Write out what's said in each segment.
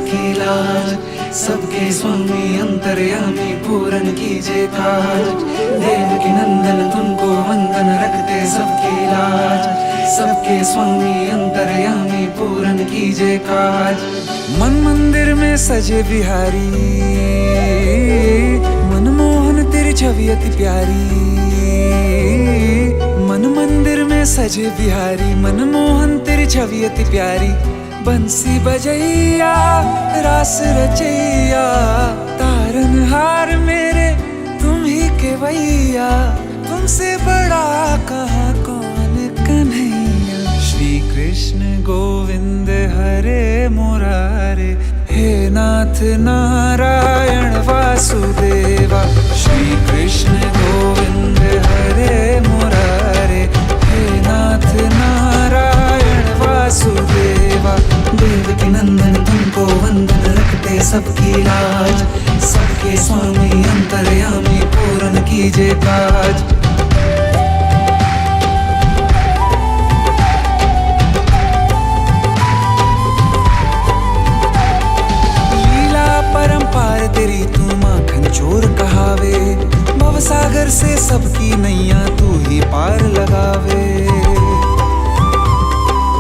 सबकी लाज, सबके स्वामी अंतर्यामी पूरन कीजिए काज। देवकी नंदन तुमको वंदन रखते सबकी लाज, सबके स्वामी अंतर्यामी पूरन कीजिए काज। मन मंदिर में सजे बिहारी, मनमोहन तेरी छवि अति प्यारी। मन मंदिर में सजे बिहारी, मनमोहन तेरी छवि अति प्यारी। बंसी बजैया रास रचैया, तारनहार मेरे तुम ही के वैया। तुमसे बड़ा कहाँ कौन कन्हैया। श्री कृष्ण गोविंद हरे मुरारे, हे नाथ नारायण वासुदेवा। श्री कृष्ण गोविंद हरे मुरारे, हे नाथ नारायण वासुदेवा। देवकी नंदन तुमको वंदन रखते सबकी लाज, सबके स्वामी अंतर्यामी पूरन कीजिए काज। परंपार तेरी तू माखन चोर कहावे, भवसागर से सबकी नैया तू ही पार लगावे।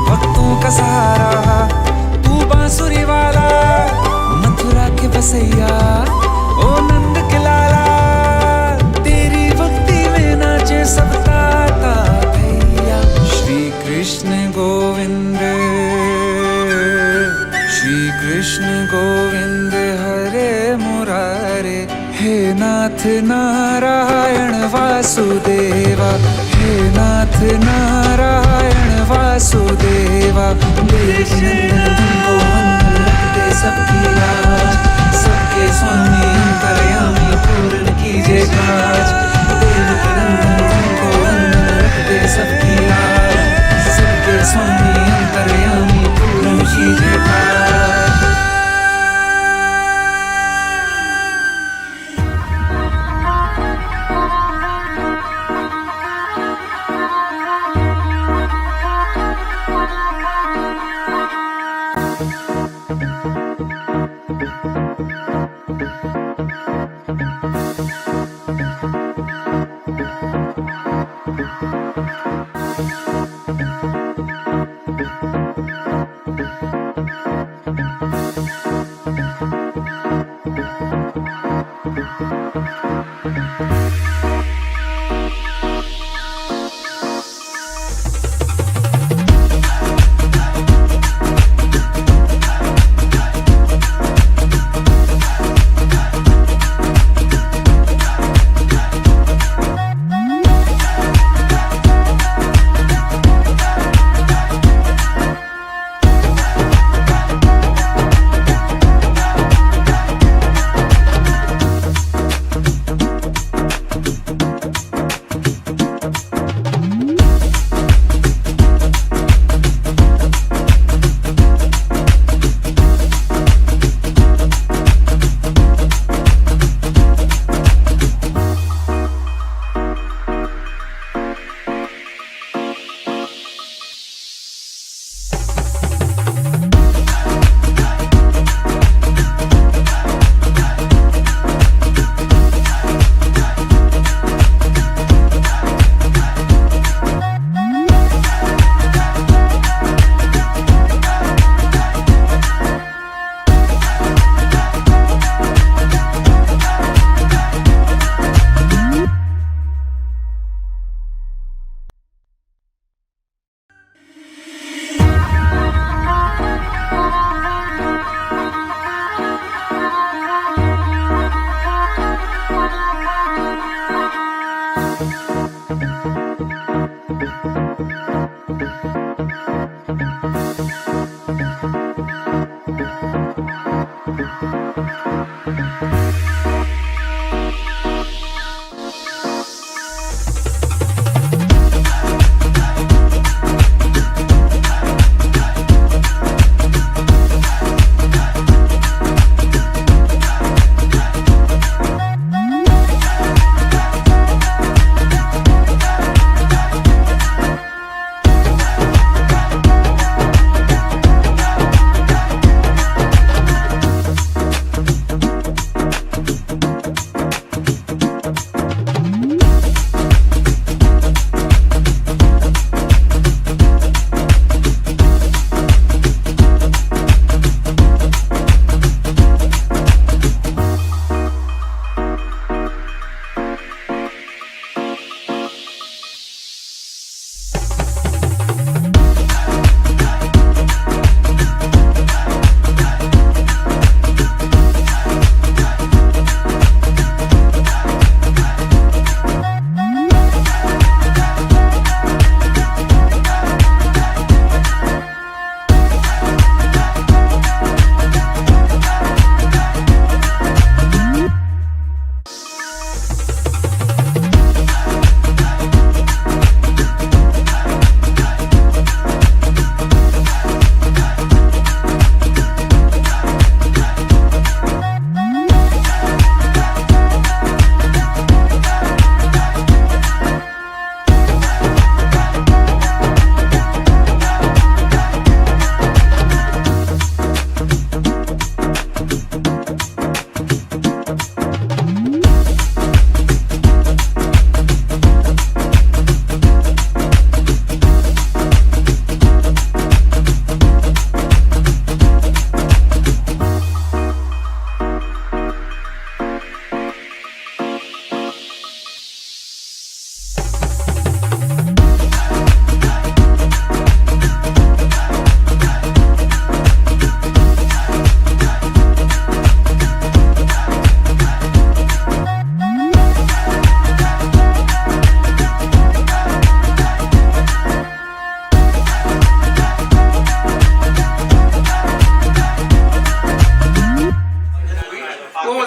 भक्तों का सहारा तू बांसुरी वाला, मथुरा के बसैया ओ नंद के लाला। तेरी भक्ति में नाचे सब ताता भैया। श्री कृष्ण गोविंद, श्री कृष्ण गोविंद हरे मुरारे, हे नाथ नारायण वासुदेवा। हे नाथ नारायण वासुदेवा। देवकी नंदन तुमको वंदन रखते सबकी लाज, सबके स्वामी अंतर्यामी पूर्ण कीजिए काज। देवकी नंदन तुमको वंदन रखते सबकी लाज, सबके स्वामी अंतर्यामी पूर्ण कीजिए काज।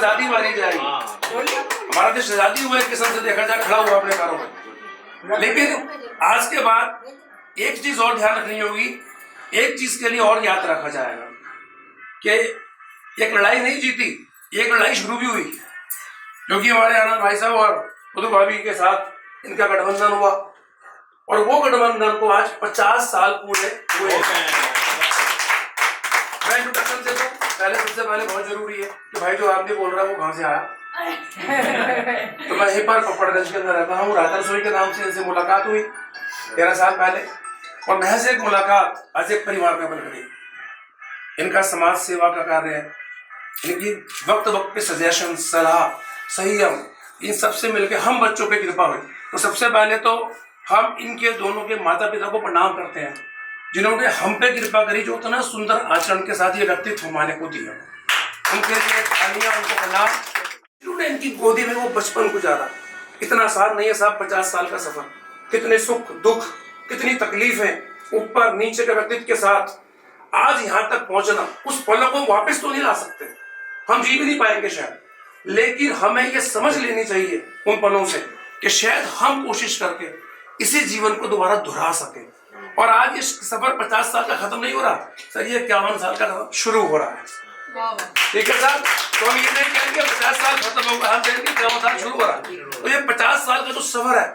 आजादी मानी जाएगी। हमारा देश आजादी हुआ कि संसद देखा जाए खड़ा हुआ अपने कारों में। लेकिन आज के बाद एक चीज और ध्यान रखनी होगी, एक चीज के लिए और याद रखा जाएगा कि एक लड़ाई नहीं जीती, एक लड़ाई शुरू भी हुई, क्योंकि हमारे आनंद भाई साहब और मधु भाभी के साथ इनका गठबंधन हुआ और वो गठबंधन को आज 50 साल पूरे हुए। मैं इंट्रोडक्शन से पहले सबसे पहले बहुत जरूरी है कि भाई जो आपने बोल रहा है वो कहाँ से आया। तो मैं यहीं पर पपड़गंज के अंदर रहता हूँ। राधा रसोई के नाम से इनसे मुलाकात हुई 13 साल पहले और महज एक मुलाकात आज एक परिवार में बन गई। इनका समाज सेवा का कार्य है, इनकी वक्त वक्त पे सजेशन, सलाह, संयम, इन सबसे मिलकर हम बच्चों पे कृपा हुई। तो सबसे पहले तो हम इनके दोनों के माता पिता को प्रणाम करते हैं जिन्होंने हम पे कृपा करी, जो उतना सुंदर आचरण के साथ ये व्यक्तित्व हमारे को दिया। उनके लिए तालियां, उनको प्रणाम। जिन्होंने इनकी गोदी में वो बचपन गुजारा, इतना आसान नहीं है साहब 50 साल का सफर। कितने सुख दुख, कितनी तकलीफें, ऊपर नीचे के व्यक्तित्व के साथ आज यहाँ तक पहुंचना। उस पलों को वापस तो नहीं ला सकते, हम जी भी नहीं पाएंगे शायद, लेकिन हमें ये समझ लेनी चाहिए उन पलों से कि शायद हम कोशिश करके इसी जीवन को दोबारा दोहरा सके। और आज ये सफर 50 साल का खत्म नहीं हो रहा सर, ये 51 साल का शुरू हो रहा है। ठीक है साहब, तो हम ये नहीं कहेंगे 50 साल खत्म होगा, हम कहेंगे 51 साल शुरू हो रहा है। तो ये 50 साल का जो सफर है,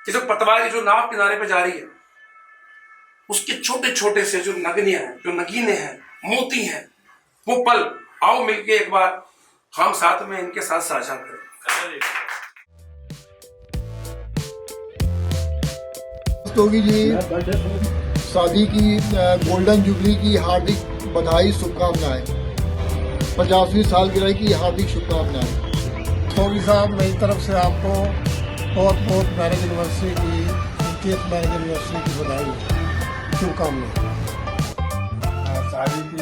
ये जो पतवार जो नाव किनारे पे जा रही है, उसके छोटे छोटे से जो नगनियां हैं, जो नगीने हैं, मोती हैं, वो पल आओ मिलके एक बार हम साथ में इनके साथ साझा करें। रस्तोगी जी, शादी की गोल्डन जुबली की हार्दिक बधाई, शुभकामनाएं। 50वीं सालगिरह की हार्दिक शुभकामनाएं। रस्तोगी साहब, मेरी तरफ से आपको बहुत बहुत मैरिज एनिवर्सरी की 50th मैरिज एनिवर्सरी की बधाई, शुभकामनाएं। शादी की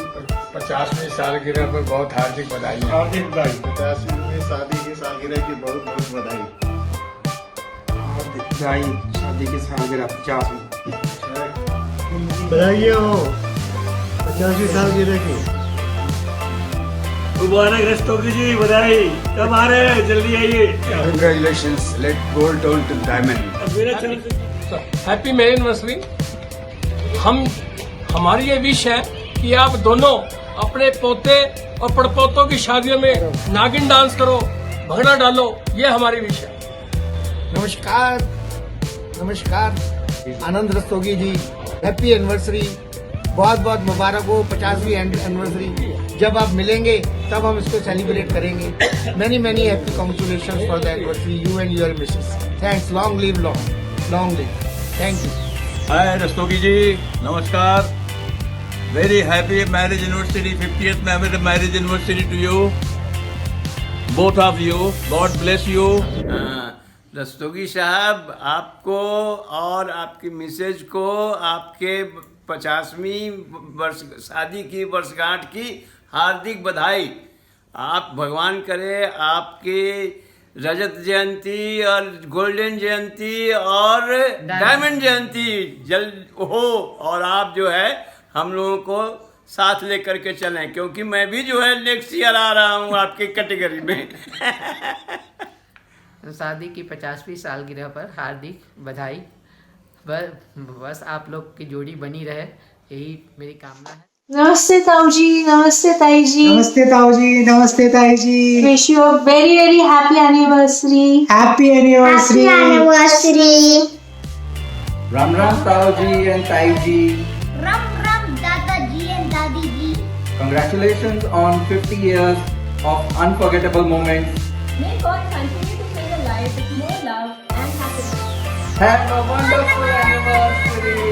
50वीं सालगिरह पर बहुत हार्दिक बधाई। हार्दिक बधाई। 50वीं शादी की सालगिरह की बहुत बहुत बधाई। बधाई शादी की सालगिरह 50वीं। बधाई हो 50वीं सालगिरह की। मुबारक रस्तोगी जी, बधाई। कब आ रहे हैं, जल्दी आइए। Congratulations, let gold turn to diamond. Happy marriage anniversary. हमारी ये विश है कि आप दोनों अपने पोते और पड़पोतों की शादियों में नागिन डांस करो, भंगड़ा डालो, ये हमारी विश है। नमस्कार, नमस्कार आनंद रस्तोगी जी, हैप्पी एनिवर्सरी। बहुत बहुत मुबारक हो 50वीं एनिवर्सरी। जब आप मिलेंगे तब हम इसको सेलिब्रेट करेंगे। Many many happy congratulations for the anniversary, you and your missus. Thanks, long live, long live. Thank you. Hi Rastogi ji, नमस्कार। Very happy marriage anniversary, 50th marriage anniversary to you, both of you. God bless you. Rastogi साहब, आपको और आपकी Mrs को आपके 50वीं वर्ष शादी की वर्षगांठ की हार्दिक बधाई। आप भगवान करे आपकी रजत जयंती और गोल्डन जयंती और डायमंड जयंती जल्द हो, और आप जो है हम लोगों को साथ लेकर के चलें, क्योंकि मैं भी जो है नेक्स्ट ईयर आ रहा हूँ आपकी कैटेगरी में। शादी की 50वीं सालगिरह पर हार्दिक बधाई। बस आप लोग की जोड़ी बनी रहे, यही मेरी कामना है। नमस्ते ताऊ जी, नमस्ते ताई जी। नमस्ते ताऊ जी, नमस्ते ताई जी। Wish you a very very happy anniversary. Happy anniversary. Ram Ram ताऊ जी एंड ताई जी। राम राम दादा जी एंड दादी जी। Congratulations on 50 years of unforgettable moments. May God continue to fill your life with more love and happiness. Have a wonderful anniversary.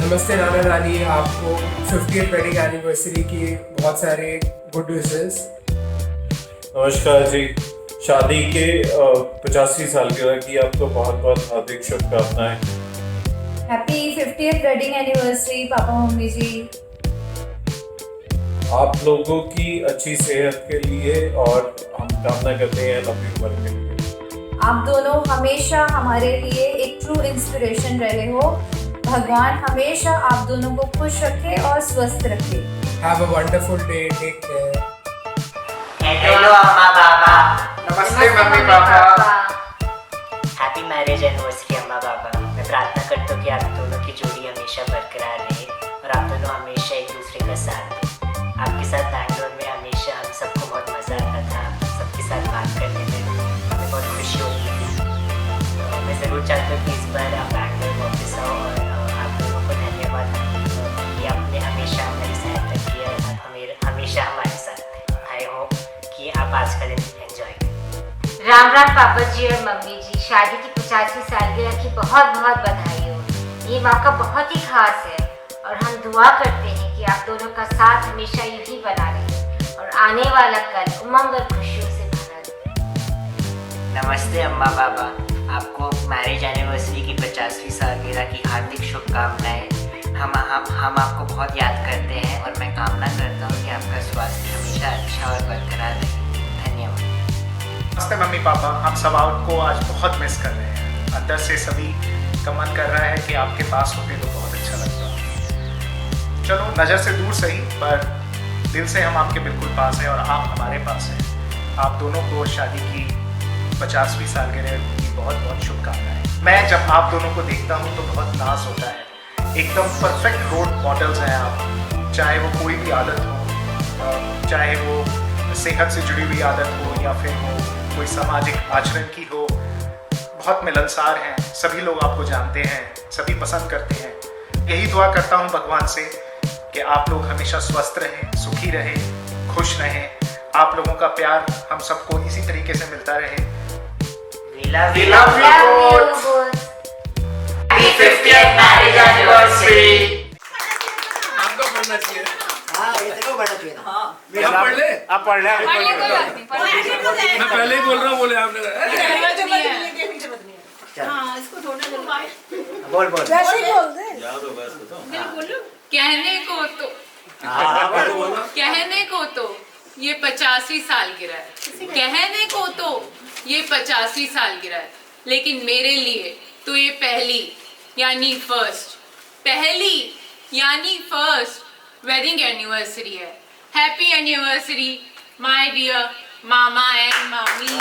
नमस्ते नाना रानी, आपको 50th wedding anniversary की बहुत सारे गुड विशेस। नमस्कार जी, शादी के 50वीं सालगिरह की आपको बहुत बहुत हार्दिक शुभकामनाएं। हैप्पी 50th वेडिंग एनिवर्सरी पापा मम्मी जी। आप लोगों की अच्छी सेहत के लिए और हम कामना करते हैं लंबी उम्र के लिए। आप दोनों हमेशा हमारे लिए एक ट्रू इंस्पिरेशन रहे हो। भगवान हमेशा आप दोनों को खुश रखे और स्वस्थ रखे। Have a wonderful day, take care. Hello अम्मा बाबा। नमस्ते mummy papa. Happy marriage anniversary अम्मा बाबा। मैं प्रार्थना करता हूँ कि आप दोनों की जोड़ी हमेशा बरकरार रहे और आप दोनों हमेशा एक दूसरे का साथ दें। आपके साथ बैंगलोर में हमेशा हम सबको बहुत मज़ा आता था, सबके साथ बात करने में हमें बहुत खुशी होती थी। तो मैं ज़रूर चाहता हूँ कि इस बार आप बैंगलोर वापस आओ और आप दोनों को धन्यवाद कि आपने हमेशा हमारी सहायता की और आप हमेशा हमारे साथ थे। आई होप कि आप आज का दिन एंजॉय करें। राम राम पापा जी और मम्मी जी, शादी की 50वीं सालगिरह की बहुत बहुत बधाई हो। ये मौका बहुत ही खास है और हम दुआ करते हैं कि आप दोनों का साथ हमेशा यही बना रहे और आने वाला कल उमंग और खुशियों से भरा रहे। नमस्ते अम्मा बाबा, आपको मैरिज एनिवर्सरी की 50वीं सालगिरह की हार्दिक शुभकामनाएं। हम आपको बहुत याद करते हैं और मैं कामना करता हूँ कि आपका स्वास्थ्य हमेशा अच्छा और बरकरार रहे। धन्यवाद। नमस्ते मम्मी पापा, हम सब आपको आज बहुत मिस कर रहे हैं। अंदर से सभी का मन कर रहा है कि आपके पास होते तो बहुत अच्छा लगता। चलो नज़र से दूर सही, पर दिल से हम आपके बिल्कुल पास हैं और आप हमारे पास हैं। आप दोनों को शादी की 50वीं सालगिरह की बहुत बहुत शुभकामनाएं। मैं जब आप दोनों को देखता हूँ तो बहुत नाज होता है। एकदम परफेक्ट रोल मॉडल्स हैं आप, चाहे वो कोई भी आदत हो, चाहे वो सेहत से जुड़ी हुई आदत हो या फिर वो कोई सामाजिक आचरण की हो। बहुत मिलनसार हैं, सभी लोग आपको जानते हैं, सभी पसंद करते हैं। यही दुआ करता हूँ भगवान से कि आप लोग हमेशा स्वस्थ रहें, सुखी रहें, खुश रहें। आप लोगों का प्यार हम सबको इसी तरीके से मिलता रहे। We love you. Happy 50th marriage anniversary. आपको पढ़ना चाहिए। हाँ, ये देखो बड़ा चाहिए। हाँ, आप पढ़ ले। आप पढ़ ले। मैं पहले ही बोल रहा हूँ, बोले आपने। इसको थोड़ा बोल बोल। कहने को तो ये 50वीं सालगिरह है, कहने को तो ये 50वीं सालगिरह है, लेकिन मेरे लिए तो ये पहली यानी फर्स्ट वेडिंग एनिवर्सरी है। हैप्पी एनिवर्सरी माय डियर मामा एंड मामी।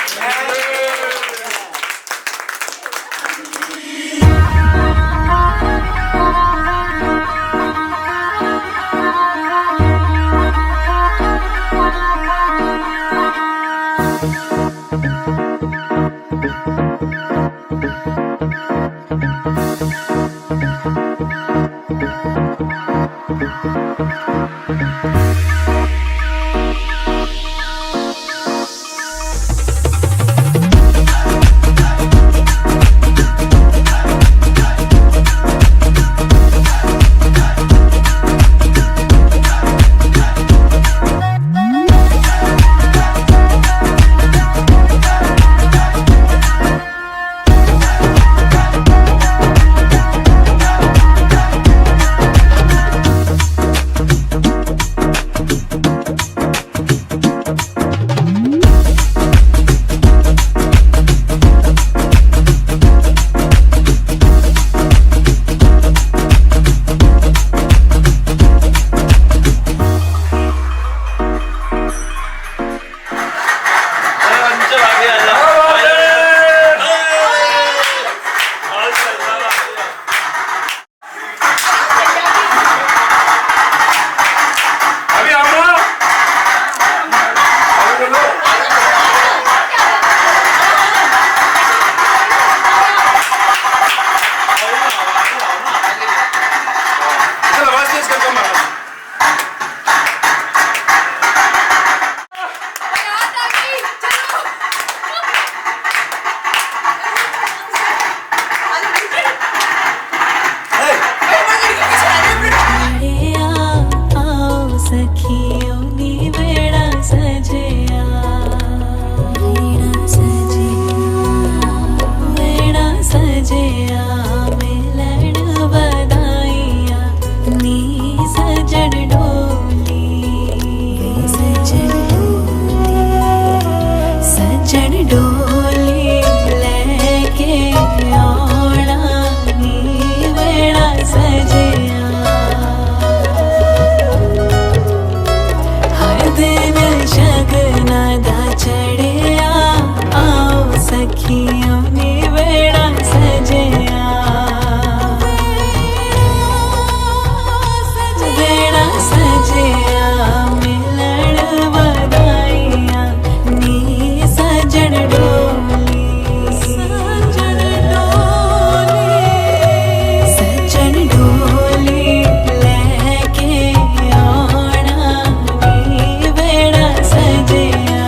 चढ़िया आओ सखियों ने बेड़ा सजया बेड़ा सजया मिलण बधाइया नी सजन डोली सजन डोली लेके आना नी बेड़ा सजया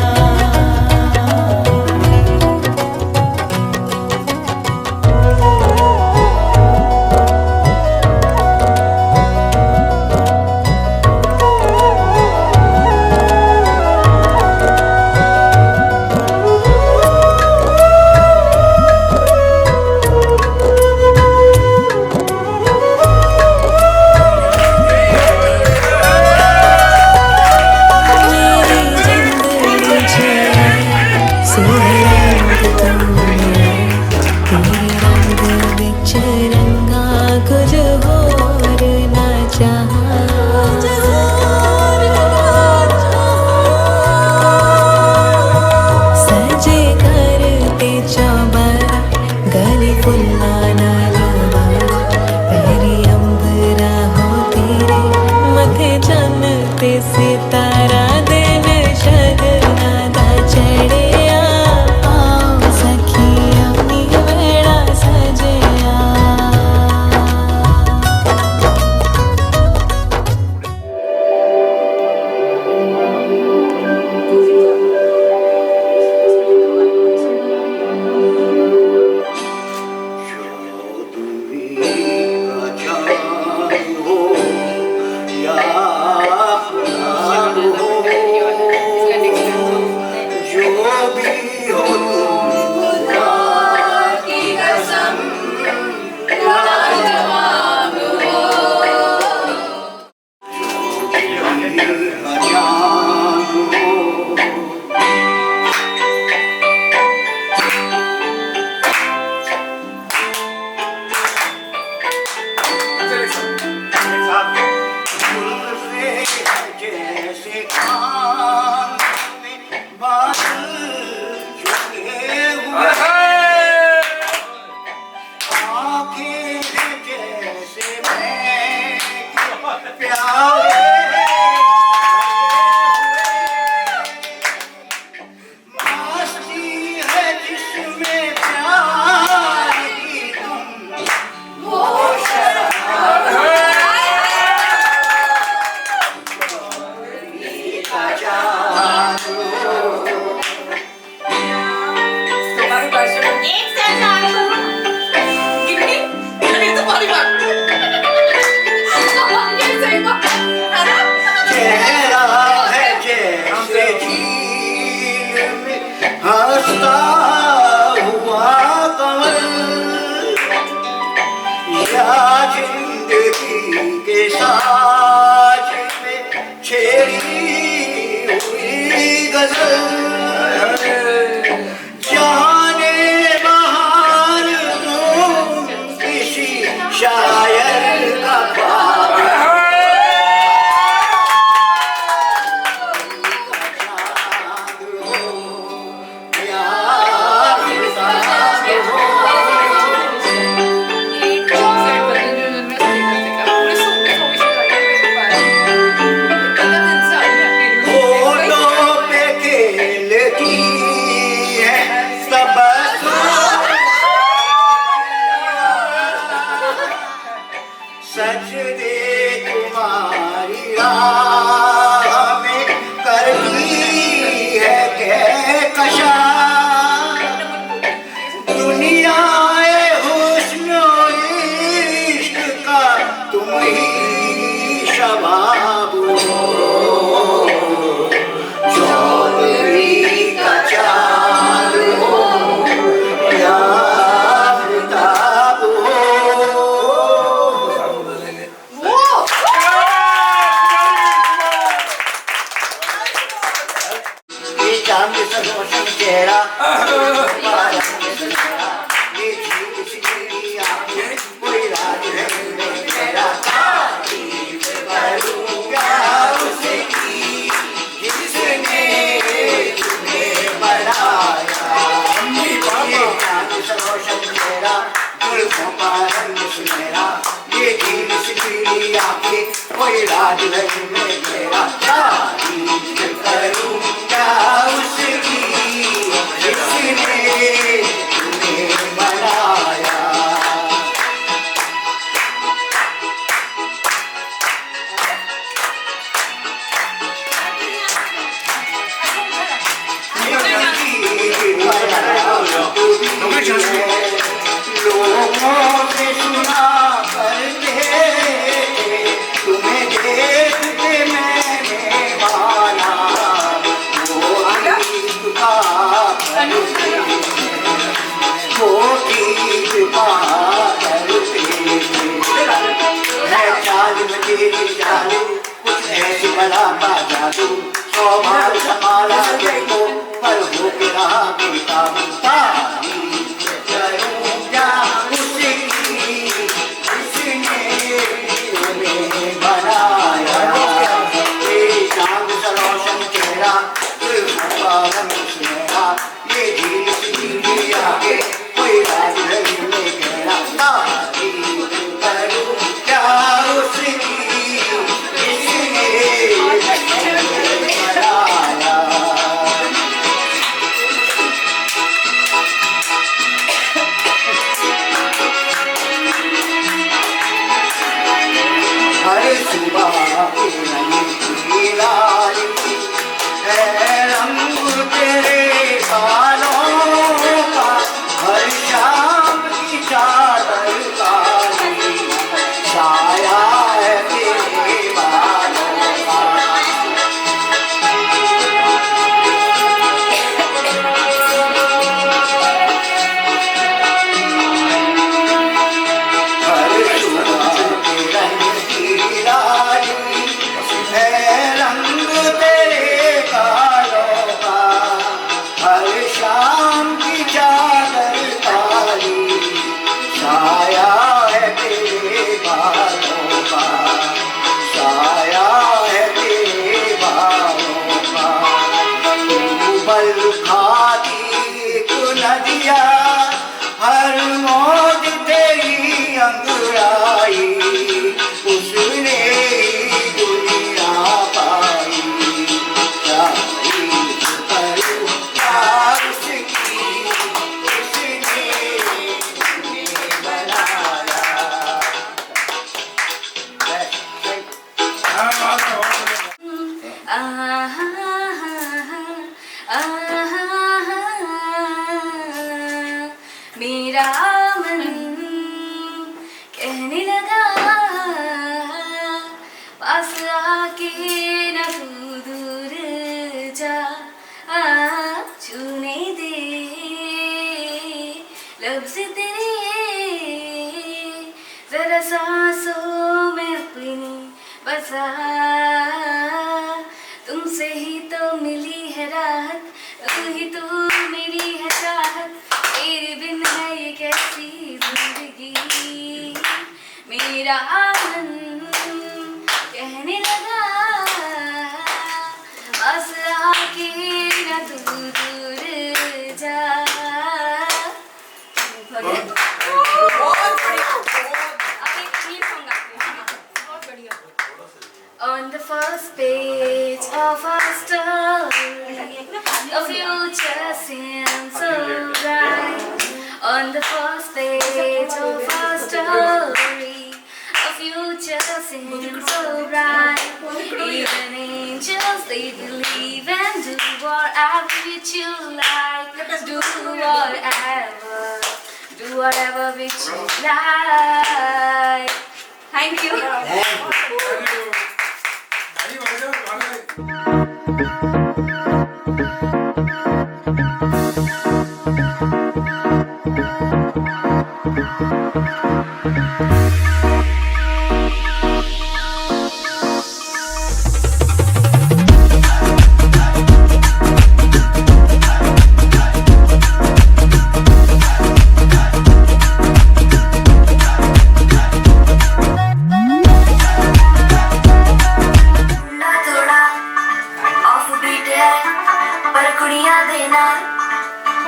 कुछ और ना सजे करते चौबारा गले फुल्ला ना लबारा पहरी अंबरा हो तेरे मथे चमकते सितारा दिन शगना दा चढ़िया आओ सखिया नी बेड़ा सजया हंसता हुआ कमल या जिंदगी के साज में छेड़ी हुई गजल जाने बहार तुम किसी शायर का ख्वाब सच दे तुम्हारी राह में करती है कहकशा दुनियाए हुस्न इश्क का तुम ही शबाब हो चौधरी का चाँद हो या आफ्ताब हो चांद सा रोशन चेहरा ये झील सी आंखें कोई राज है मेरा तारीफ करूंगा उसकी जिसने तुम्हें कोई राज नहीं मेरा, तारीफ करूं क्या उसकी जिसने तुम्हें बनाया। लोगों से सुना करते तुम्हें देखते मैंने माना, वो गीत का करते, वो गीत का करते। मैं चाल में तेरी जादू, कुछ ऐसी बला का जादू, स्वभाव संभाला देखो पर हो के रहा बेकाबू। तारीफ करूं क्या उसकी जिसने तुम्हें बनाया। ये चांद सा रोशन चेहरा, ये रंग सुनहरा, ये झील सी झील आगे कोई राज नहीं में गहरा। तारीफ करूं क्या उसकी जिसने तुम्हें बनाया। हर सुबह की नई लाली है रंग तेरे बालों का, हर शाम की चादर काली साया है तेरे बालों का। हर सुबह के रंग की लाली है रंग तेरे बालों का, हर शाम की चादर काली साया है तेरे बालों का, साया है तेरे बालों का। उबल खाती एक नदिया, हर मौज तेरी अंगड़ाई, उसने दुनिया पाई। तारीफ करूं क्या उसकी जिसने तुम्हें बनाया। मेरा मन कहने लगा पास आके न तू दूर जा, छूने दे लफ्ज तेरे जरा सांसों में अपनी बसा, तुमसे ही तो मिली है राहत, तू ही तो मेरी है चाहत, तेरे बिन है ये कैसी जिंदगी। मेरा मन कहने लगा बस आके न तू दूर जा। On the first page of our story, the future seems so bright. On the first page of our story, the future seems so bright. Even angels, they believe and do whatever which you like. Do whatever which you like. Thank you.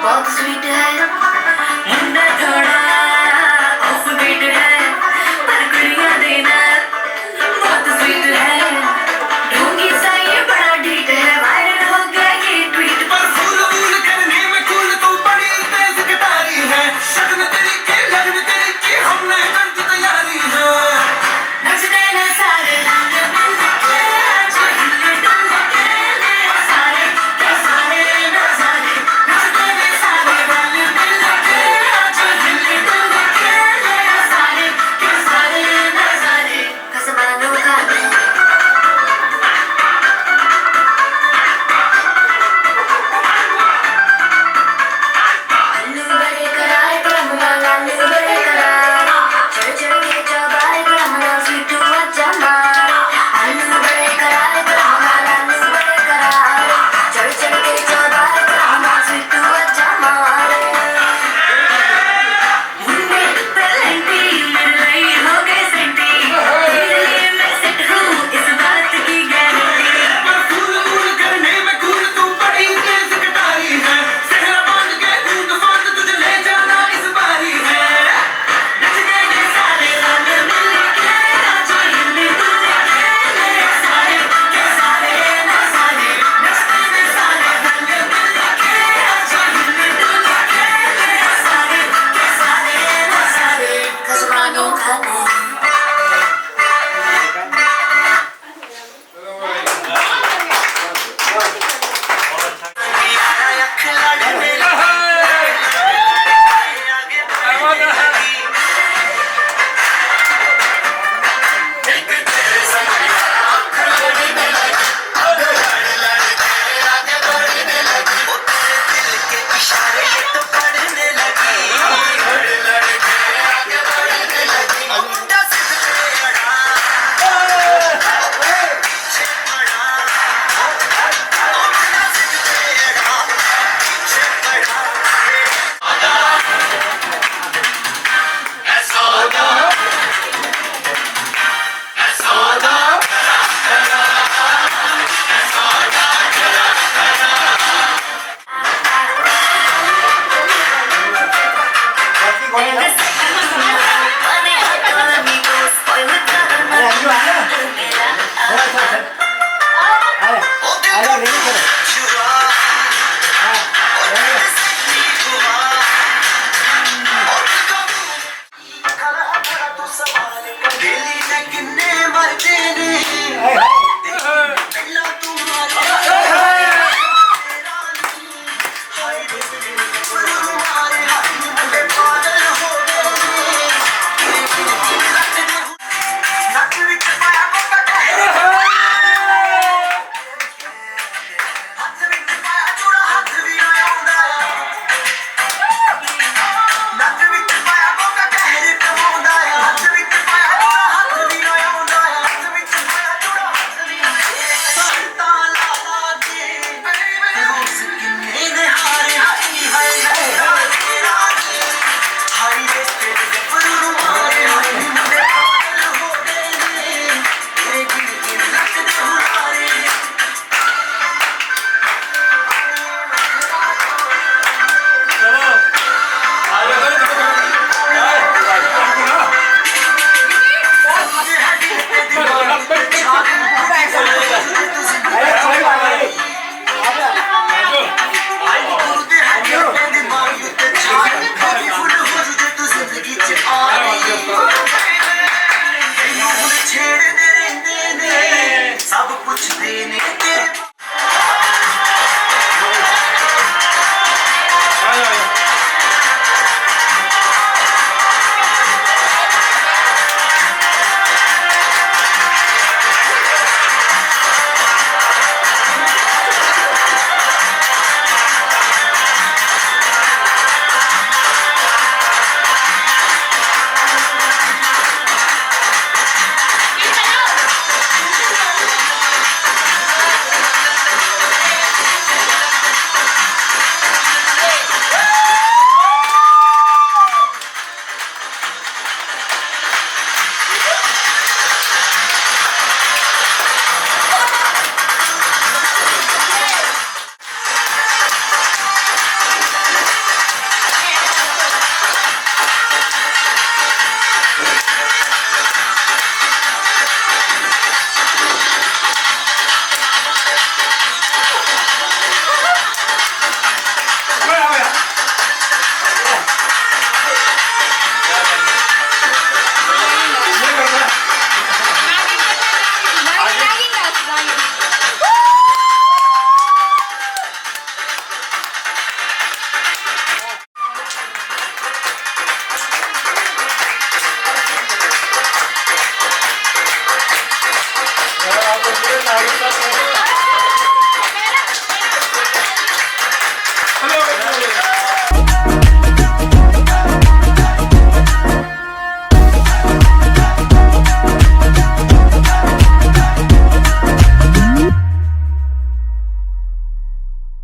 बहुत sweet है, मुंडा थोड़ा off beat है, पर कुड़ियां देना बहुत sweet है। नहीं करो